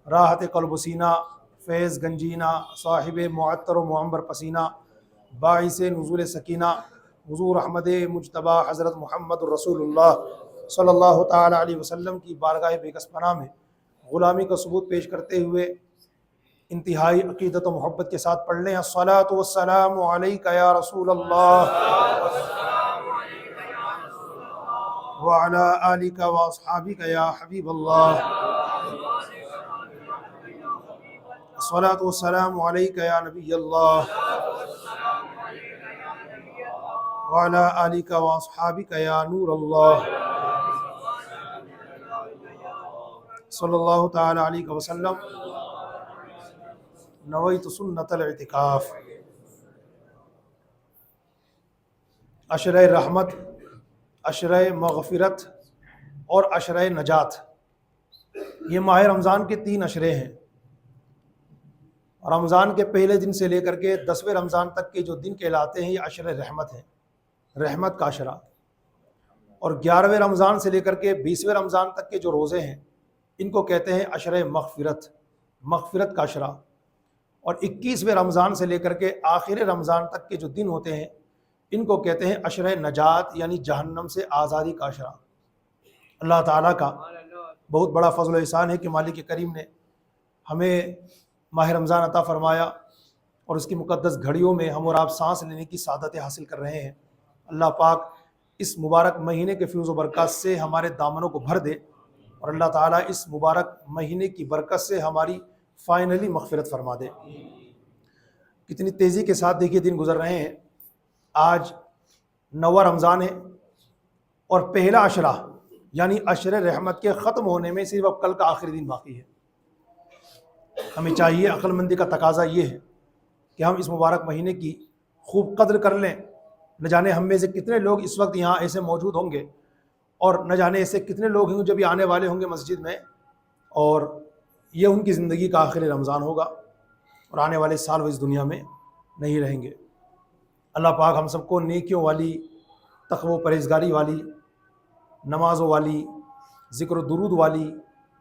راحت قلب و سینہ، فیض گنجینہ، صاحب معطر و معمر پسینہ، باعث نزول سکینہ، حضور احمد مجتبی حضرت محمد الرسول اللہ صلی اللہ تعالی علیہ وسلم کی بارگاہ بیکس پناہ میں غلامی کا ثبوت پیش کرتے ہوئے انتہائی عقیدت و محبت کے ساتھ پڑھ لیں الصلاۃ والسلام علیک یا رسول اللہ وعلی آلک واصحابک یا حبیب اللہ، الصلاۃ والسلام علیک یا نبی اللہ وعلی آلک واصحابک یا نور اللہ صلی اللہ تعالی علیہ وسلم۔ نویت سنت الاعتکاف۔ عشرہ رحمت، عشرہ مغفرت اور عشرہ نجات، یہ ماہ رمضان کے 3 عشرے ہیں۔ رمضان کے پہلے دن سے لے کر کے 10ویں رمضان تک کے جو دن کہلاتے ہیں یہ عشرہ رحمت ہیں، رحمت کا عشرہ، اور 11ویں رمضان سے لے کر کے 20ویں رمضان تک کے جو روزے ہیں ان کو کہتے ہیں عشرہ مغفرت، مغفرت کا عشرہ، اور 21ویں رمضان سے لے کر کے آخر رمضان تک کے جو دن ہوتے ہیں ان کو کہتے ہیں عشرہ نجات، یعنی جہنم سے آزادی کا عشرہ۔ اللہ تعالیٰ کا بہت بڑا فضل و احسان ہے کہ مالک کریم نے ہمیں ماہ رمضان عطا فرمایا اور اس کی مقدس گھڑیوں میں ہم اور آپ سانس لینے کی سعادت حاصل کر رہے ہیں۔ اللہ پاک اس مبارک مہینے کے فیض و برکات سے ہمارے دامنوں کو بھر دے، اور اللہ تعالیٰ اس مبارک مہینے کی برکت سے ہماری فائنلی مغفرت فرما دے۔ کتنی تیزی کے ساتھ دیکھیے دن گزر رہے ہیں۔ آج 9واں رمضان ہے اور پہلا عشرہ یعنی عشرہ رحمت کے ختم ہونے میں صرف اب کل کا آخری دن باقی ہے۔ ہمیں چاہیے، عقل مندی کا تقاضا یہ ہے کہ ہم اس مبارک مہینے کی خوب قدر کر لیں۔ نہ جانے ہم میں سے کتنے لوگ اس وقت یہاں ایسے موجود ہوں گے، اور نہ جانے ایسے کتنے لوگ ہوں جو بھی آنے والے ہوں گے مسجد میں، اور یہ ان کی زندگی کا آخری رمضان ہوگا اور آنے والے سال وہ اس دنیا میں نہیں رہیں گے۔ اللہ پاک ہم سب کو نیکیوں والی، تقوی و پرہیزگاری والی، نمازوں والی، ذکر و درود والی،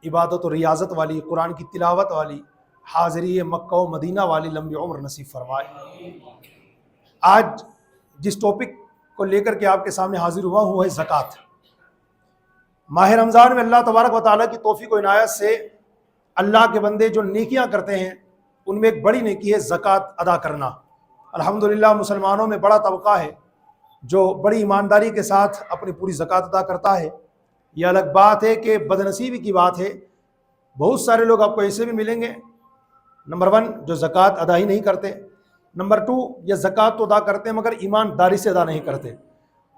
عبادت و ریاضت والی، قرآن کی تلاوت والی، حاضری مکہ و مدینہ والی لمبی عمر نصیب فرمائے۔ آج جس ٹاپک کو لے کر کے آپ کے سامنے حاضر ہوا ہوں وہ ہے زکوٰۃ۔ ماہ رمضان میں اللہ تبارک و تعالیٰ کی توفیق و عنایت سے اللہ کے بندے جو نیکیاں کرتے ہیں ان میں ایک بڑی نیکی ہے زکوٰۃ ادا کرنا۔ الحمدللہ مسلمانوں میں بڑا طبقہ ہے جو بڑی ایمانداری کے ساتھ اپنی پوری زکوٰۃ ادا کرتا ہے۔ یہ الگ بات ہے کہ بدنصیبی کی بات ہے، بہت سارے لوگ آپ کو ایسے بھی ملیں گے، نمبر 1 جو زکوٰۃ ادا ہی نہیں کرتے، نمبر 2 یہ زکوٰۃ تو ادا کرتے ہیں مگر ایمانداری سے ادا نہیں کرتے۔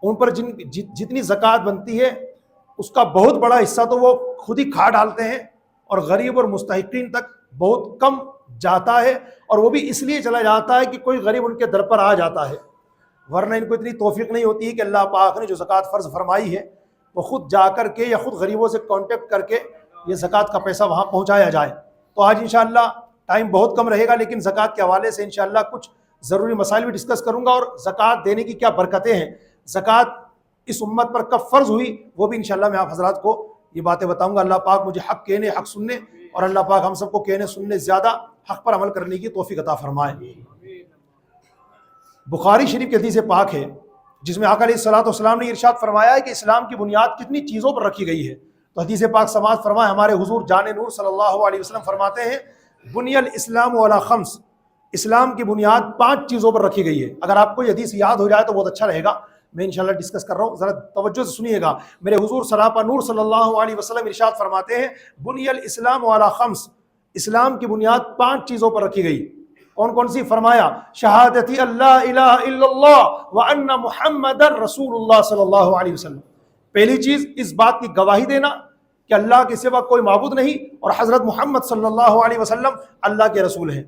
ان پر جتنی زکوٰۃ بنتی ہے اس کا بہت بڑا حصہ تو وہ خود ہی کھا ڈالتے ہیں، اور غریب اور مستحقین تک بہت کم جاتا ہے، اور وہ بھی اس لیے چلا جاتا ہے کہ کوئی غریب ان کے در پر آ جاتا ہے، ورنہ ان کو اتنی توفیق نہیں ہوتی ہے کہ اللہ پاک نے جو زکوٰۃ فرض فرمائی ہے وہ خود جا کر کے یا خود غریبوں سے کانٹیکٹ کر کے یہ زکوٰۃ کا پیسہ وہاں پہنچایا جائے۔ تو آج انشاءاللہ ٹائم بہت کم رہے گا، لیکن زکوٰۃ کے حوالے سے انشاءاللہ کچھ ضروری مسائل بھی ڈسکس کروں گا، اور زکوٰۃ دینے کی کیا برکتیں ہیں، زکوٰۃ اس امت پر کب فرض ہوئی وہ بھی انشاءاللہ میں آپ حضرات کو یہ باتیں بتاؤں گا۔ اللہ پاک مجھے حق کہنے، حق سننے، اور اللہ پاک ہم سب کو کہنے سننے زیادہ حق پر عمل کرنے کی توفیق عطا فرمائے۔ بخاری شریف کی حدیث پاک ہے جس میں آقا علیہ الصلوۃ والسلام نے ارشاد فرمایا ہے کہ اسلام کی بنیاد کتنی چیزوں پر رکھی گئی ہے۔ تو حدیث پاک سماعت فرمائے، ہمارے حضور جان نور صلی اللہ علیہ وسلم فرماتے ہیں بنی الاسلام علی 5، اسلام کی بنیاد 5 چیزوں پر رکھی گئی ہے۔ اگر آپ کو یہ حدیث یاد ہو جائے تو بہت اچھا رہے گا، میں انشاءاللہ ڈسکس کر رہا ہوں، ذرا توجہ سے سنیے گا۔ میرے حضور سراپا نور صلی اللہ علیہ وسلم ارشاد فرماتے ہیں بنی الاسلام علی 5، اسلام کی بنیاد 5 چیزوں پر رکھی گئی۔ کون کون سی؟ فرمایا شہادتی اللہ الہ الا اللہ وان محمد رسول اللہ صلی اللہ علیہ وسلم۔ پہلی چیز اس بات کی گواہی دینا کہ اللہ کے سوا کوئی معبود نہیں اور حضرت محمد صلی اللہ علیہ وسلم اللہ کے رسول ہیں۔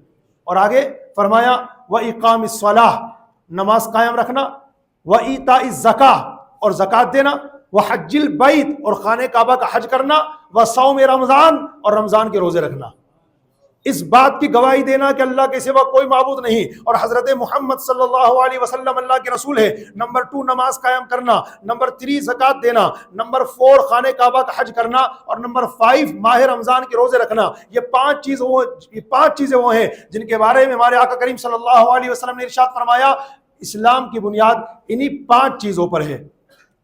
اور آگے فرمایا وَإِقَامِ الصَّلَاةِ، نماز قائم رکھنا، وَإِيتَاءِ الزَّكَاةِ، اور زکوٰۃ دینا، وَحَجِّ الْبَيْتِ، اور خانہ کعبہ کا حج کرنا، وَصَوْمِ رمضان، اور رمضان کے روزے رکھنا۔ اس بات کی گواہی دینا کہ اللہ کے سوا کوئی معبود نہیں اور حضرت محمد صلی اللہ علیہ وسلم اللہ کے رسول ہے. نمبر 2 نماز قائم کرنا. نمبر 3 زکوٰۃ دینا. نمبر 4 خانہ کعبہ کا حج کرنا. اور نمبر 5 ماہ رمضان کے روزے رکھنا. یہ 5 چیزیں وہ ہیں جن کے بارے میں ہمارے آقا کریم صلی اللہ علیہ وسلم نے ارشاد فرمایا اسلام کی بنیاد انہی 5 چیزوں پر ہے.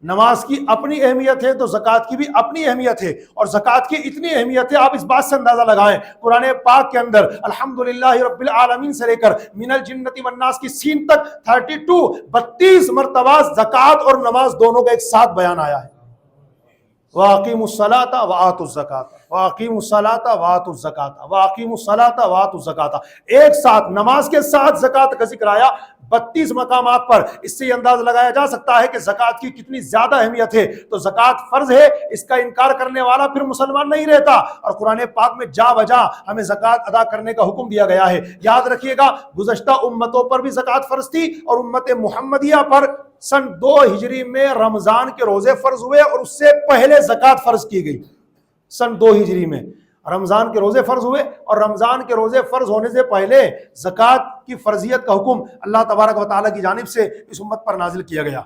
نماز کی اپنی اہمیت ہے تو زکوٰۃ کی بھی اپنی اہمیت ہے, اور زکوٰۃ کی اتنی اہمیت ہے آپ اس بات سے اندازہ لگائیں قرآن پاک کے اندر الحمدللہ رب العالمین سے لے کر من الجنۃ والناس کی سین تک 32 مرتبہ زکوٰۃ اور نماز دونوں کا ایک ساتھ بیان آیا ہے. وَأَقِيمُوا الصَّلَاةَ وَآتُوا الزَّكَاةَ وَأَقِيمُوا الصَّلَاةَ وَآتُوا الزَّكَاةَ وَأَقِيمُوا الصَّلَاةَ وَآتُوا الزَّكَاةَ ایک ساتھ نماز کے ساتھ زکوٰۃ کا ذکر آیا 32 مقامات پر. اس سے یہ اندازہ لگایا جا سکتا ہے کہ زکوٰۃ کی کتنی زیادہ اہمیت ہے. تو زکوٰۃ فرض ہے, اس کا انکار کرنے والا پھر مسلمان نہیں رہتا, اور قرآن پاک میں جا بجا ہمیں زکوٰۃ ادا کرنے کا حکم دیا گیا ہے. یاد رکھیے گا گزشتہ امتوں پر بھی زکوٰۃ فرض تھی, اور امت محمدیہ پر سن 2 ہجری میں رمضان کے روزے فرض ہوئے, اور اس سے پہلے زکوٰۃ فرض کی گئی. سن 2 ہجری میں رمضان کے روزے فرض ہوئے, اور رمضان کے روزے فرض ہونے سے پہلے زکوٰۃ کی فرضیت کا حکم اللہ تبارک و تعالیٰ کی جانب سے اس امت پر نازل کیا گیا.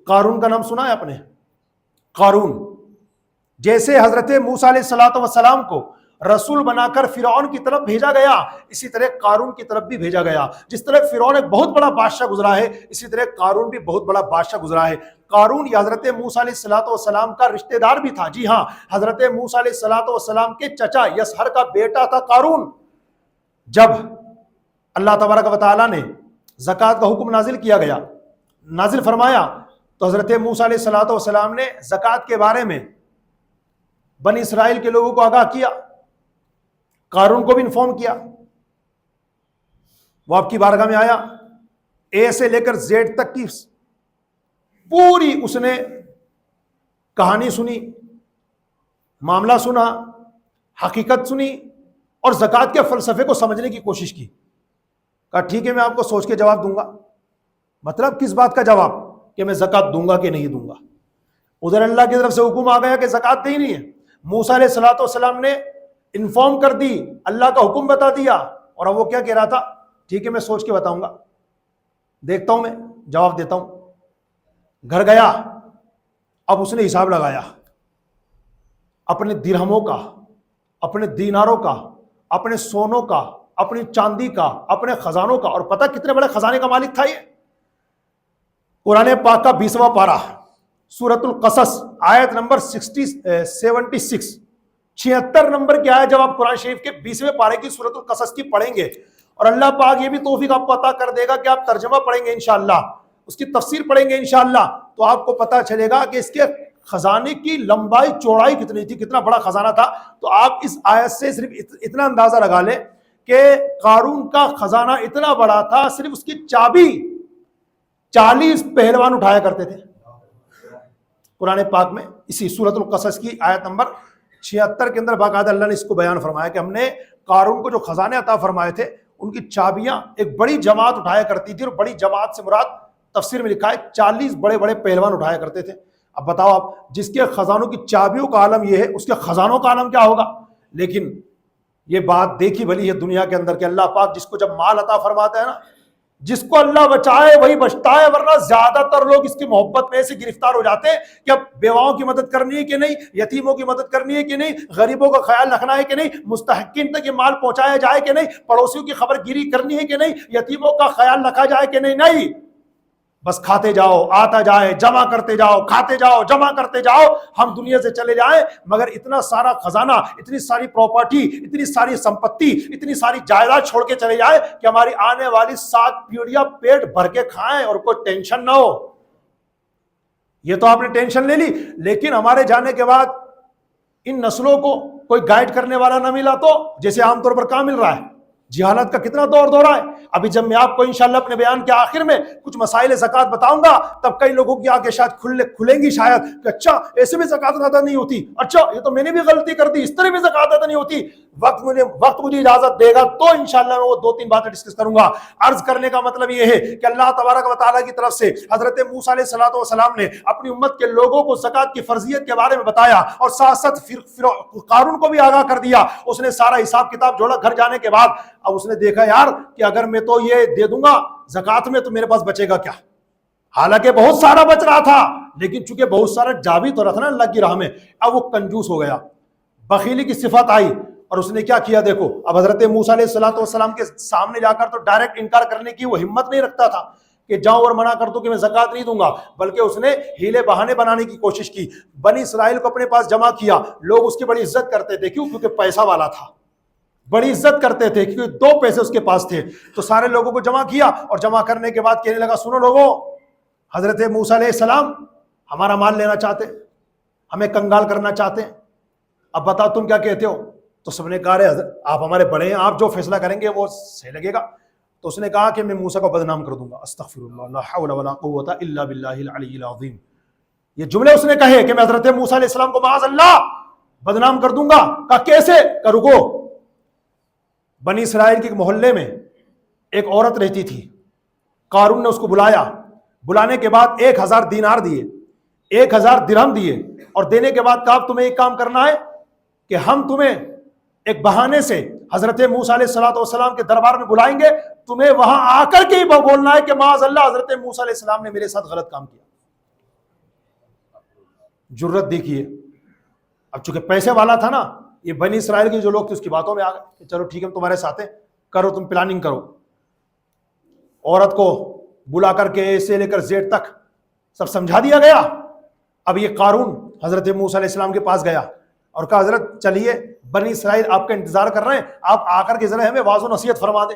قارون کا نام سنا ہے آپ نے؟ قارون جیسے حضرت موسیٰ علیہ السلام کو رسول بنا کر فرعون کی طرف بھیجا گیا, اسی طرح قارون کی طرف بھی بھیجا گیا. جس طرح فرعون ایک بہت بڑا بادشاہ گزرا ہے, اسی طرح قارون بھی بہت بڑا بادشاہ گزرا ہے. قارون یہ حضرت موسیٰ علیہ السلام کا رشتہ دار بھی تھا. جی ہاں, حضرت موسیٰ علیہ السلام کے چچا یسہر کا بیٹا تھا قارون. جب اللہ تبارک و تعالیٰ نے زکوٰۃ کا حکم نازل فرمایا تو حضرت موسیٰ علیہ السلام نے زکوٰۃ کے بارے میں بنی اسرائیل کے لوگوں کو آگاہ کیا, قارون کو بھی انفارم کیا. وہ آپ کی بارگاہ میں آیا, اے سے لے کر زیڈ تک کی پوری اس نے کہانی سنی, معاملہ سنا, حقیقت سنی, اور زکوٰۃ کے فلسفے کو سمجھنے کی کوشش کی. کہا ٹھیک ہے میں آپ کو سوچ کے جواب دوں گا. مطلب کس بات کا جواب؟ کہ میں زکوٰۃ دوں گا کہ نہیں دوں گا. ادھر اللہ کی طرف سے حکم آ گیا کہ زکوٰۃ دینی ہے. موسیٰ علیہ السلام نے انفارم کر دی, اللہ کا حکم بتا دیا, اور اب وہ کیا کہہ رہا تھا؟ ٹھیک ہے میں سوچ کے بتاؤں گا, دیکھتا ہوں, میں جواب دیتا ہوں. گھر گیا, اب اس نے حساب لگایا اپنے درہموں کا, اپنے دیناروں کا, اپنے سونوں کا, اپنی چاندی کا, اپنے خزانوں کا. اور پتہ کتنے بڑے خزانے کا مالک تھا یہ؟ قرآن پاک کا 20واں پارہ سورۃ القصص آیت نمبر 76 نمبر کی آیت جب آپ قرآن شریف کے 20ویں پارے کی سورۃ القصص کی پڑھیں گے, اور اللہ پاک یہ بھی توفیق آپ کو عطا کر دے گا کہ آپ ترجمہ پڑھیں گے انشاءاللہ, اس کی تفسیر پڑھیں گے انشاءاللہ, تو آپ کو پتہ چلے گا کہ اس کے خزانے کی لمبائی چوڑائی کتنی تھی, کتنا بڑا خزانہ تھا. تو آپ اس آیت سے صرف اتنا اندازہ لگا لیں کہ قارون کا خزانہ اتنا بڑا تھا, صرف اس کی چابی 40 پہلوان اٹھایا کرتے تھے. قرآن پاک میں اسی سورۃ القصص کی آیت نمبر 76 کے اندر باقاعدہ اللہ نے اس کو بیان فرمایا کہ ہم نے قارون کو جو خزانے عطا فرمائے تھے ان کی چابیاں ایک بڑی جماعت اٹھایا کرتی تھی, اور بڑی جماعت سے مراد تفسیر میں لکھا ہے 40 بڑے بڑے پہلوان اٹھایا کرتے تھے. اب بتاؤ آپ, جس کے خزانوں کی چابیوں کا عالم یہ ہے, اس کے خزانوں کا عالم کیا ہوگا؟ لیکن یہ بات دیکھی بھلی ہے دنیا کے اندر کہ اللہ پاک جس کو جب مال عطا فرماتا ہے نا, جس کو اللہ بچائے وہی بچتا ہے, ورنہ زیادہ تر لوگ اس کی محبت میں ایسے گرفتار ہو جاتے ہیں کہ اب بیواؤں کی مدد کرنی ہے کہ نہیں, یتیموں کی مدد کرنی ہے کہ نہیں, غریبوں کا خیال رکھنا ہے کہ نہیں, مستحقین تک یہ مال پہنچایا جائے کہ نہیں, پڑوسیوں کی خبر گیری کرنی ہے کہ نہیں, یتیموں کا خیال رکھا جائے کہ نہیں. نہیں, بس کھاتے جاؤ, آتا جائے, جمع کرتے جاؤ, کھاتے جاؤ, جمع کرتے جاؤ, ہم دنیا سے چلے جائیں مگر اتنا سارا خزانہ, اتنی ساری پراپرٹی, اتنی ساری سمپتی, اتنی ساری جائیداد چھوڑ کے چلے جائیں کہ ہماری آنے والی 7 پیڑیاں پیٹ بھر کے کھائیں اور کوئی ٹینشن نہ ہو. یہ تو آپ نے ٹینشن لے لی, لیکن ہمارے جانے کے بعد ان نسلوں کو کوئی گائیڈ کرنے والا نہ ملا تو جیسے عام طور پر کہاں مل رہا ہے, جہالت کا کتنا دور دورہ ہے. ابھی جب میں آپ کو انشاءاللہ اپنے بیان کے آخر میں کچھ مسائل زکوٰۃ بتاؤں گا, تب کئی لوگوں کی آنکھیں شاید کھلیں گی شاید کہ اچھا ایسے بھی زکوٰۃ ادا نہیں ہوتی, اچھا یہ تو میں نے بھی غلطی کر دی, اس طرح بھی زکوٰۃ ادا نہیں ہوتی. وقت مجھے اجازت دے گا تو انشاءاللہ میں وہ 2-3 باتیں ڈسکس کروں گا۔ عرض کرنے کا مطلب یہ ہے کہ اللہ تبارک و تعالیٰ کی طرف سے حضرت موسیٰ علیہ السلام نے اپنی امت کے لوگوں کو زکوٰۃ کی فرضیت کے بارے میں بتایا اور ساتھ ساتھ قارون کو بھی آگاہ کر دیا۔ اس نے سارا حساب کتاب جوڑا گھر جانے کے بعد۔ اب اس نے دیکھا یار کہ اگر میں تو یہ دے دوں گا زکوٰۃ میں تو میرے پاس بچے گا کیا؟ حالانکہ بہت سارا بچ رہا تھا، لیکن چونکہ بہت سارا جاوی تو رہا تھا نا اللہ کی راہ میں، اب وہ کنجوس ہو گیا، بخیلی کی صفت آئی اور اس نے کیا کیا دیکھو۔ اب حضرت موسیٰ علیہ السلام کے سامنے جا کر تو ڈائریکٹ انکار کرنے کی وہ ہمت نہیں رکھتا تھا کہ جاؤں اور منع کر دوں کہ میں زکوٰۃ نہیں دوں گا، بلکہ اس نے ہیلے بہانے بنانے کی کوشش کی۔ بنی اسرائیل کو اپنے پاس جمع کیا، لوگ اس کی بڑی عزت کرتے تھے، کیوں؟ کیونکہ پیسہ والا تھا، بڑی عزت کرتے تھے کیونکہ 2 پیسے اس کے پاس تھے۔ تو سارے لوگوں کو جمع کیا اور جمع کرنے کے بعد کہنے لگا سنو لوگوں، حضرت موسیٰ علیہ السلام ہمارا مال لینا چاہتے، ہمیں کنگال کرنا چاہتے ہیں، اب بتاؤ تم کیا کہتے ہو؟ تو سب نے کہا حضرت آپ ہمارے بڑے ہیں، آپ جو فیصلہ کریں گے وہ صحیح لگے گا۔ تو اس نے کہا کہ میں موسیٰ کو بدنام کر دوں گا۔ استغفر اللہ، لا حول ولا قوت الا باللہ العلی العظیم۔ یہ جملے اس نے کہے کہ میں حضرت موسیٰ علیہ السلام کو معاذ اللہ بدنام کر دوں گا۔ کہا کیسے؟ کہ رکو، بنی اسرائیل کے ایک محلے میں ایک عورت رہتی تھی، قارون نے اس کو بلایا، بلانے کے بعد 1000 دینار دیے، 1000 درہم دیے، اور دینے کے بعد کہا تمہیں ایک کام کرنا ہے کہ ہم تمہیں ایک بہانے سے حضرت موسیٰ علیہ السلام کے دربار میں بلائیں گے، تمہیں وہاں آ کر کے ہی بولنا ہے کہ معاذ اللہ حضرت موسیٰ علیہ السلام نے میرے ساتھ غلط کام کیا۔ جرت دیکھیے، اب چونکہ پیسے والا تھا نا، یہ بنی اسرائیل کے جو لوگ تھے اس کی باتوں میں آ گئے کہ چلو ٹھیک ہے تمہارے ساتھ ہیں، کرو تم پلاننگ کرو۔ عورت کو بلا کر کے اے سے لے کر زیڈ تک سب سمجھا دیا گیا۔ اب یہ قارون حضرت موسیٰ علیہ السلام کے پاس گیا اور کہا حضرت چلیے بنی اسرائیل آپ کا انتظار کر رہے ہیں، آپ آ کر کے ذرا ہمیں واضح و نصیحت فرما دیں،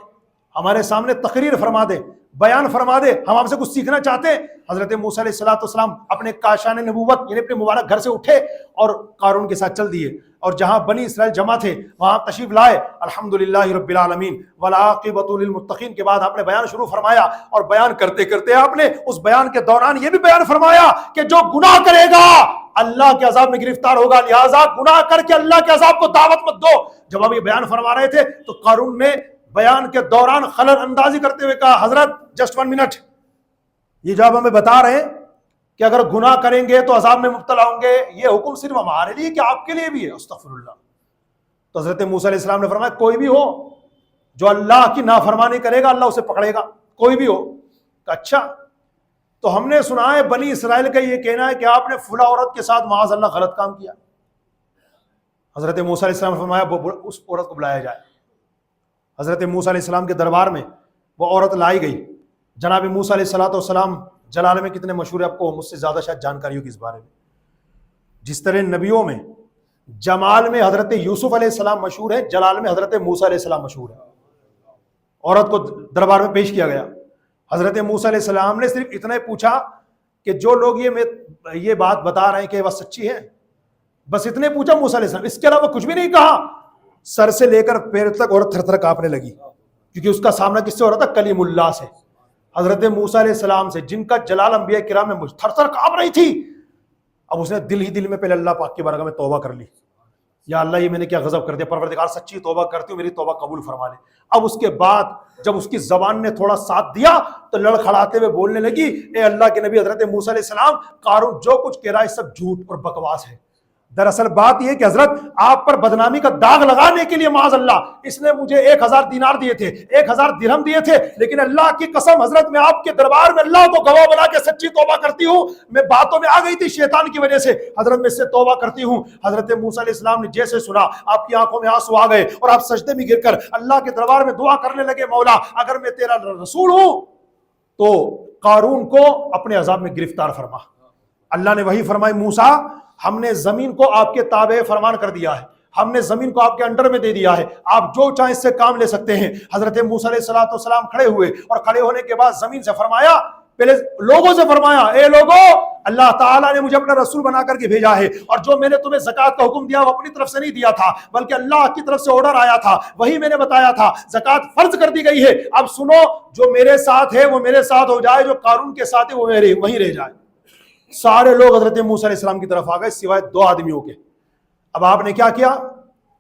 ہمارے سامنے تقریر فرما دیں، بیان فرما دے، ہم آپ سے کچھ سیکھنا چاہتے ہیں۔ حضرت موسیٰ علیہ السلام اپنے کاشان نبوت یعنی اپنے مبارک گھر سے اٹھے اور قارون کے ساتھ چل دیے، اور جہاں بنی اسرائیل جمع تھے وہاں تشریف لائے۔ الحمدللہ رب العالمین والعاقبۃ للمتقین کے بعد آپ نے بیان شروع فرمایا، اور بیان کرتے کرتے آپ نے اس بیان کے دوران یہ بھی بیان فرمایا کہ جو گناہ کرے گا اللہ کے عذاب میں گرفتار ہوگا، لہٰذا گناہ کر کے اللہ کے عذاب کو دعوت مت دو۔ جب آپ یہ بیان فرما رہے تھے تو قارون نے بیان کے دوران خلل اندازی کرتے ہوئے کہا حضرت جسٹ 1 منٹ، یہ جو آپ ہمیں بتا رہے ہیں کہ اگر گناہ کریں گے تو عذاب میں مبتلا ہوں گے، یہ حکم صرف ہمارے لیے کہ آپ کے لیے بھی ہے؟ استغفر اللہ۔ تو حضرت موسیٰ علیہ السلام نے فرمایا کوئی بھی ہو جو اللہ کی نافرمانی کرے گا اللہ اسے پکڑے گا، کوئی بھی ہو۔ اچھا، تو ہم نے سنا ہے بنی اسرائیل کا یہ کہنا ہے کہ آپ نے فلاں عورت کے ساتھ معاذ اللہ غلط کام کیا۔ حضرت موسیٰ علیہ السلام نے فرمایا اس عورت کو بلایا جائے۔ حضرت موسیٰ علیہ السلام کے دربار میں وہ عورت لائی گئی۔ جناب موسیٰ علیہ السلام جلال میں کتنے مشہور ہے، آپ کو مجھ سے زیادہ شاید جانکاری ہوگی اس بارے میں۔ جس طرح نبیوں میں جمال میں حضرت یوسف علیہ السلام مشہور ہے، جلال میں حضرت موسیٰ علیہ السلام مشہور ہے۔ عورت کو دربار میں پیش کیا گیا، حضرت موسیٰ علیہ السلام نے صرف اتنا ہی پوچھا کہ جو لوگ یہ بات بتا رہے ہیں کہ یہ بات سچی ہے، بس اتنے پوچھا موسیٰ علیہ السلام، اس کے علاوہ کچھ بھی نہیں کہا۔ سر سے لے کر پیر تک عورت تھر تھر کانپنے لگی، کیونکہ اس کا سامنا کس سے ہو رہا تھا؟ کلیم اللہ سے، حضرت موسیٰ علیہ السلام سے، جن کا جلال انبیاء کرام میں تھر تھر کانپ رہی تھی۔ اب اس نے دل ہی دل میں پہلے اللہ پاک کی بارگاہ میں توبہ کر لی، یا اللہ یہ میں نے کیا غضب کر دیا، پروردگار سچی توبہ کرتی ہوں، میری توبہ قبول فرما لے۔ اب اس کے بعد جب اس کی زبان نے تھوڑا ساتھ دیا تو لڑکھڑاتے ہوئے بولنے لگی، اے اللہ کے نبی حضرت موسیٰ علیہ السلام، قارون جو کچھ کہہ رہا ہے سب جھوٹ اور بکواس ہے۔ دراصل بات یہ کہ حضرت آپ پر بدنامی کا داغ لگانے کے لیے معاذ اللہ اس نے مجھے 1000 دینار دیے تھے، 1000 درہم دیے تھے، لیکن اللہ کی قسم حضرت میں آپ کے دربار میں اللہ کو گواہ بنا کے سچی توبہ کرتی ہوں، میں باتوں میں آ گئی تھی شیطان کی وجہ سے، حضرت میں اس سے توبہ کرتی ہوں۔ حضرت موسیٰ علیہ السلام نے جیسے سنا آپ کی آنکھوں میں آنسو آ گئے اور آپ سجدے میں گر کر اللہ کے دربار میں دعا کرنے لگے، مولا اگر میں تیرا رسول ہوں تو قارون کو اپنے عذاب میں گرفتار فرما۔ اللہ نے وہی فرمائی، موسیٰ ہم نے زمین کو آپ کے تابع فرمان کر دیا ہے، ہم نے زمین کو آپ کے انڈر میں دے دیا ہے، آپ جو چاہیں اس سے کام لے سکتے ہیں۔ حضرت موسیٰ علیہ السلام کھڑے ہوئے اور کھڑے ہونے کے بعد زمین سے فرمایا، پہلے لوگوں سے فرمایا، اے لوگوں، اللہ تعالیٰ نے مجھے اپنا رسول بنا کر کے بھیجا ہے، اور جو میں نے تمہیں زکوٰۃ کا حکم دیا وہ اپنی طرف سے نہیں دیا تھا بلکہ اللہ کی طرف سے آرڈر آیا تھا، وہی میں نے بتایا تھا، زکوٰۃ فرض کر دی گئی ہے۔ اب سنو، جو میرے ساتھ ہے وہ میرے ساتھ ہو جائے، جو قارون کے ساتھ ہے وہ وہیں رہ جائے۔ سارے لوگ حضرت موسیٰ علیہ السلام کی طرف آ گئے سوائے 2 آدمیوں کے۔ اب آپ نے کیا کیا؟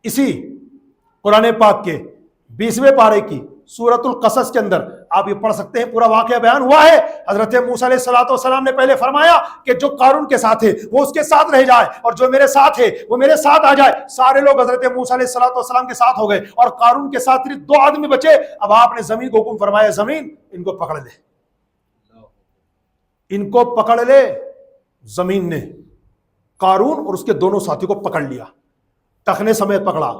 اسی قرآن پاک کے 20ویں پارے کی سورۃ القصص کے اندر آپ یہ پڑھ سکتے ہیں، پورا واقعہ بیان ہوا ہے۔ حضرت موسیٰ علیہ السلام نے پہلے فرمایا کہ جو قارون کے ساتھ ہے وہ اس کے ساتھ رہ جائے، اور جو میرے ساتھ ہے وہ میرے ساتھ آ جائے۔ سارے لوگ حضرت موسیٰ علیہ السلام کے ساتھ ہو گئے، اور قارون کے ساتھ صرف 2 آدمی بچے۔ اب آپ نے زمین کو حکم فرمایا، زمین ان کو پکڑ لے، ان کو پکڑ لے۔ زمین نے قارون اور اس کے دونوں ساتھی کو پکڑ لیا، ٹخنے سمیت پکڑا،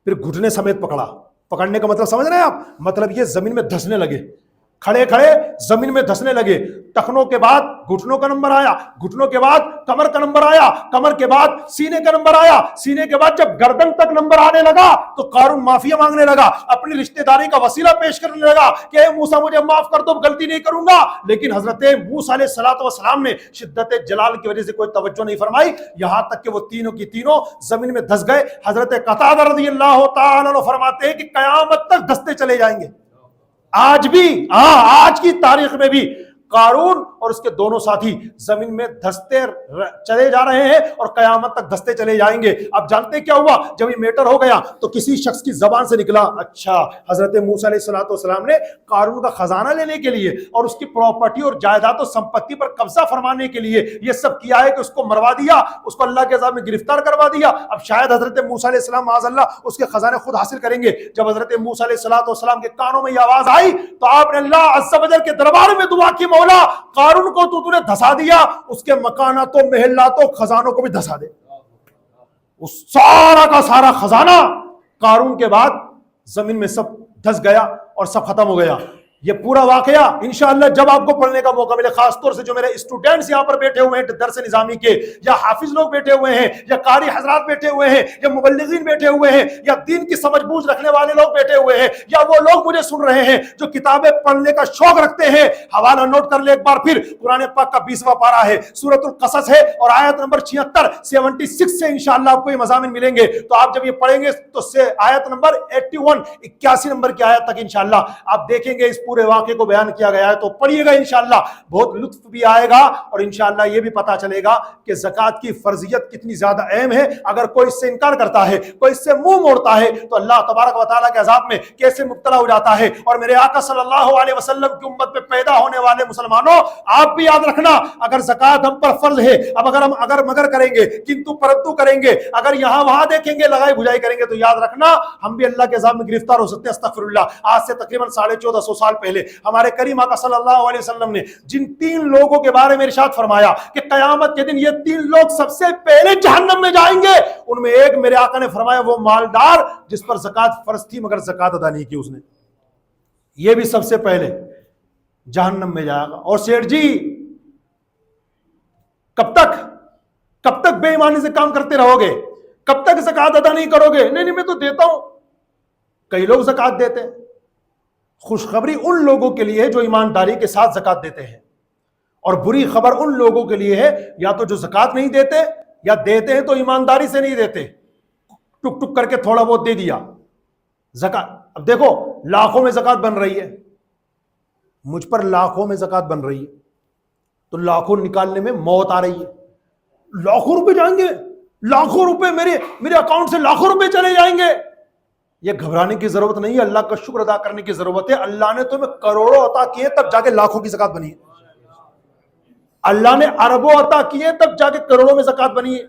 پھر گھٹنے سمیت پکڑا۔ پکڑنے کا مطلب سمجھ رہے ہیں آپ؟ مطلب یہ زمین میں دھسنے لگے، کھڑے کھڑے زمین میں دھسنے لگے۔ ٹخنوں کے بعد گھٹنوں کا نمبر آیا، گھٹنوں کے بعد کمر کا نمبر آیا، کمر کے بعد سینے کا نمبر آیا، سینے کے بعد جب گردن تک نمبر آنے لگا تو قارون معافی مانگنے لگا، اپنی رشتہ داری کا وسیلہ پیش کرنے لگا کہ اے موسیٰ مجھے معاف کر دو، غلطی نہیں کروں گا۔ لیکن حضرت موسیٰ علیہ السلام نے شدت جلال کی وجہ سے کوئی توجہ نہیں فرمائی، یہاں تک کہ وہ تینوں کی تینوں زمین میں دھس گئے۔ حضرت قتادہ رضی اللہ تعالی عنہ فرماتے ہیں کہ قیامت تک دھستے چلے جائیں گے۔ آج بھی، آج کی تاریخ میں بھی قارون اور اس کے دونوں ساتھی زمین میں دھستے چلے جا رہے ہیں اور قیامت تک دھستے چلے جائیں گے۔ اب جانتے کیا ہوا؟ جب یہ میٹر ہو گیا تو کسی شخص کی زبان سے نکلا، اچھا حضرت موسیٰ علیہ السلام نے قارون کا خزانہ لینے کے لیے اور اس کی پراپرٹی اور جائیداد و سمپتی پر قبضہ فرمانے کے لیے یہ سب کیا ہے کہ اس کو مروا دیا، اس کو اللہ کے عذاب میں گرفتار کروا دیا۔ اب شاید حضرت موسیٰ علیہ السلام معاذ اللہ اس کے خزانے خود حاصل کریں گے۔ جب حضرت موسیٰ علیہ السلام کے کانوں میں یہ آواز آئی تو آپ نے اللہ عز و جل کے دربار میں دعا کی، مولا قارون کو تو نے دھسا دیا، اس کے مکانات و محلات و خزانوں کو بھی دھسا دے۔ اس سارا کا سارا خزانہ قارون کے بعد زمین میں سب دھس گیا اور سب ختم ہو گیا۔ یہ پورا واقعہ انشاءاللہ جب آپ کو پڑھنے کا موقع ملے، خاص طور سے جو میرے اسٹوڈنٹس یہاں پر بیٹھے ہوئے ہیں درس نظامی کے، یا حافظ لوگ بیٹھے ہوئے ہیں، یا قاری حضرات بیٹھے ہوئے ہیں، یا مبلغین بیٹھے ہوئے ہیں، یا دین کی سمجھ بوجھ رکھنے والے لوگ بیٹھے ہوئے ہیں، یا وہ لوگ مجھے سن رہے ہیں جو کتابیں پڑھنے کا شوق رکھتے ہیں، حوالہ نوٹ کر لے ایک بار پھر۔ قرآن پاک کا 20واں پارہ ہے، سورۃ القصص ہے، اور آیت نمبر 76 سے انشاءاللہ آپ کو یہ مضامین ملیں گے۔ تو آپ جب یہ پڑھیں گے تو سے آیت نمبر 81 نمبر کی آیت تک انشاءاللہ آپ دیکھیں گے اس پورے واقعے کو بیان کیا گیا ہے۔ تو پڑھیے گا انشاءاللہ، بہت لطف بھی آئے گا، اور انشاءاللہ یہ بھی پتا چلے گا کہ زکوٰۃ کی فرضیت کتنی زیادہ اہم ہے۔ اگر کوئی اس سے انکار کرتا ہے، کوئی اس سے منہ موڑتا ہے، تو اللہ تبارک و تعالیٰ کے عذاب میں کیسے مبتلا ہو جاتا ہے۔ اور میرے آقا صلی اللہ علیہ وسلم کی امت پہ پیدا ہونے والے مسلمانوں، آپ بھی یاد رکھنا، اگر زکوٰۃ ہم پر فرض ہے، اب اگر ہم اگر مگر کریں گے، کنتو پرنتو کریں گے، اگر یہاں وہاں دیکھیں گے، لگائی بھجائی کریں گے، تو یاد رکھنا ہم بھی اللہ کے عذاب میں گرفتار ہو سکتے ہیں۔ استغفر اللہ۔ آج سے تقریباً 1450 سال پہلے ہمارے کریم آقا صلی اللہ علیہ وسلم نے جن 3 لوگوں کے بارے میں ارشاد فرمایا کہ قیامت کے دن یہ 3 لوگ سب سے پہلے جہنم میں جائیں گے، ان میں ایک میرے آقا نے فرمایا وہ مالدار جس پر زکوٰۃ فرض تھی مگر زکوٰۃ ادا نہیں کی اس نے، یہ بھی سب سے پہلے جہنم میں جائے گا۔ اور سیٹھ جی کب تک بے ایمانی سے کام کرتے رہو گے؟ کب تک زکوٰۃ ادا نہیں کرو گے؟ نہیں میں تو دیتا ہوں۔ کئی لوگ زکوٰۃ دیتے ہیں، خوشخبری ان لوگوں کے لیے ہے جو ایمانداری کے ساتھ زکوٰۃ دیتے ہیں، اور بری خبر ان لوگوں کے لیے ہے یا تو جو زکوٰۃ نہیں دیتے، یا دیتے ہیں تو ایمانداری سے نہیں دیتے، ٹک ٹک کر کے تھوڑا بہت دے دیا زکوٰۃ۔ اب دیکھو لاکھوں میں زکوٰۃ بن رہی ہے، مجھ پر لاکھوں میں زکوٰۃ بن رہی ہے، تو لاکھوں نکالنے میں موت آ رہی ہے، لاکھوں روپے جائیں گے، لاکھوں روپے میرے اکاؤنٹ سے لاکھوں روپے چلے جائیں گے۔ یہ گھبرانے کی ضرورت نہیں ہے، اللہ کا شکر ادا کرنے کی ضرورت ہے۔ اللہ نے تمہیں کروڑوں عطا کیے تب جا کے لاکھوں کی زکوٰۃ بنی ہے، اللہ نے اربوں عطا کیے تب جا کے کروڑوں میں زکوٰۃ بنی ہے۔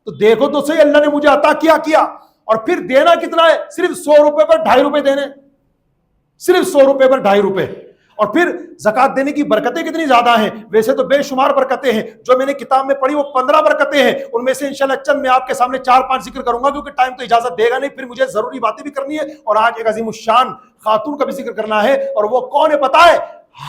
تو دیکھو تو صحیح، اللہ نے مجھے عطا کیا، اور پھر دینا کتنا ہے؟ صرف 100 روپے پر 2.5 روپے دینے، صرف 100 روپے پر 2.5 روپے۔ اور پھر زکوٰۃ دینے کی برکتیں کتنی زیادہ ہیں، ویسے تو بے شمار برکتیں ہیں، جو میں نے کتاب میں پڑھی وہ 15 برکتیں ہیں، ان میں سے انشاءاللہ چند میں آپ کے سامنے 4-5 ذکر کروں گا، کیونکہ ٹائم تو اجازت دے گا نہیں، پھر مجھے ضروری باتیں بھی کرنی ہے، اور آج ایک عظیم الشان خاتون کا بھی ذکر کرنا ہے، اور وہ کون ہے پتہ ہے؟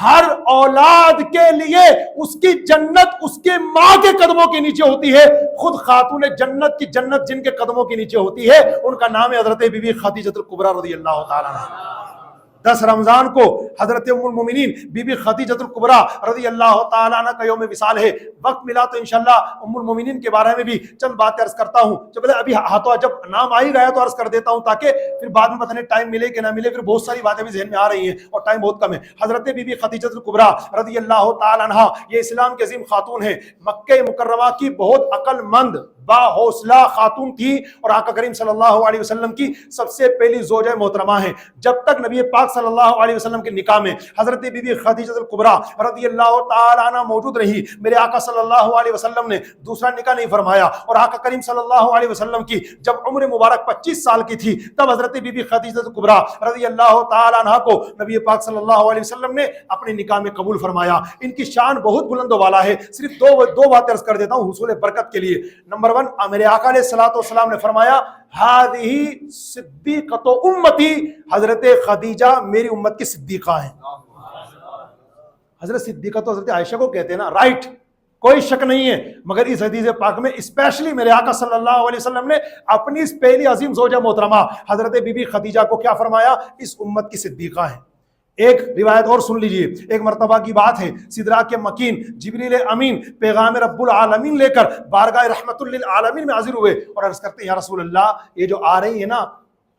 ہر اولاد کے لیے اس کی جنت اس کے ماں کے قدموں کے نیچے ہوتی ہے۔ خود خاتون جنت کی جنت جن کے قدموں کے نیچے ہوتی ہے، ان کا نام ہے حضرت بی بی خدیجہ الکبریٰ رضی اللہ تعالیٰ عنہا۔ 10 رمضان کو حضرت ام المومنین بی بی خدیجہ الکبریٰ رضی اللہ تعالیٰ عنہ کا یوم وصال ہے. وقت ملا تو انشاءاللہ ام المومنین کے بارے میں بھی چند باتیں عرض کرتا ہوں. ابھی ہاتھوں جب نام آ ہی گیا تو عرض کر دیتا ہوں تاکہ پھر بعد میں پتہ نہیں ٹائم ملے کہ نہ ملے, پھر بہت ساری باتیں بھی ذہن میں آ رہی ہیں اور ٹائم بہت کم ہے. حضرت بی بی خدیجہ الکبریٰ رضی اللہ تعالیٰ عنہ یہ اسلام کے عظیم خاتون ہیں. مکہ مکرمہ کی بہت عقل مند با حوصلہ خاتون تھی اور آقا کریم صلی اللہ علیہ وسلم کی سب سے پہلی زوجہ محترمہ ہیں. جب تک نبی پاک صلی اللہ علیہ وسلم کے نکاح میں حضرت بی بی خدیجہ الکبریٰ رضی اللہ تعالیٰ عنہ موجود رہی, میرے آقا صلی اللہ علیہ وسلم نے دوسرا نکاح نہیں فرمایا. اور آقا کریم صلی اللہ علیہ وسلم کی جب عمر مبارک 25 سال کی تھی تب حضرت بی بی خدیجہ الکبریٰ رضی اللہ تعالیٰ عنہ کو نبی پاک صلی اللہ علیہ وسلم نے اپنے نکاح میں قبول فرمایا. ان کی شان بہت بلند و بالا ہے. صرف دو باتیں عرض کر دیتا ہوں حصول برکت کے لیے. نمبر 1, میرے آقا علیہ الصلوۃ والسلام نے فرمایا ہذہ صدیقۃ امتی, حضرت خدیجہ میری امت کی صدیقہ ہیں. حضرت صدیقہ تو حضرت عائشہ کو کہتے ہیں نا, رائٹ, کوئی شک نہیں ہے. مگر اس حدیث پاک میں اسپیشلی میرے آقا صلی اللہ علیہ وسلم نے اپنی اس پہلی عظیم زوجہ محترمہ حضرت بی بی خدیجہ کو کیا فرمایا, اس امت کی صدیقہ ہیں. ایک روایت اور سن لیجئے. ایک مرتبہ کی بات ہے, سدرا کے مکین جبریل امین پیغام رب العالمین لے کر بارگاہ رحمت للعالمین میں حاضر ہوئے اور عرض کرتے ہیں یا رسول اللہ, یہ جو آ رہی ہے نا